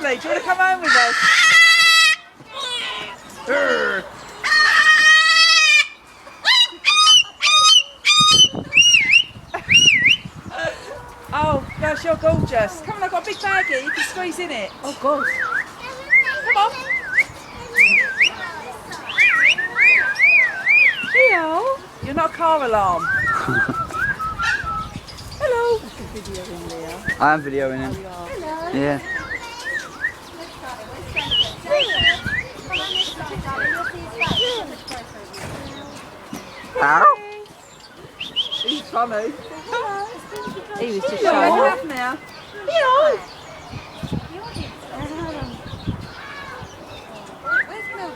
lovely. Do you want to come home with us? Urgh. Oh gosh, you're gorgeous. Come on, I've got a big bag here. You can squeeze in it. Oh God. Come on. Leo, you're not a car alarm. Hello. Videoing Leo. I am videoing him. Hello. Yeah. Ow. He's funny. He was just What showing off. happened now? Leo! Where's Milk?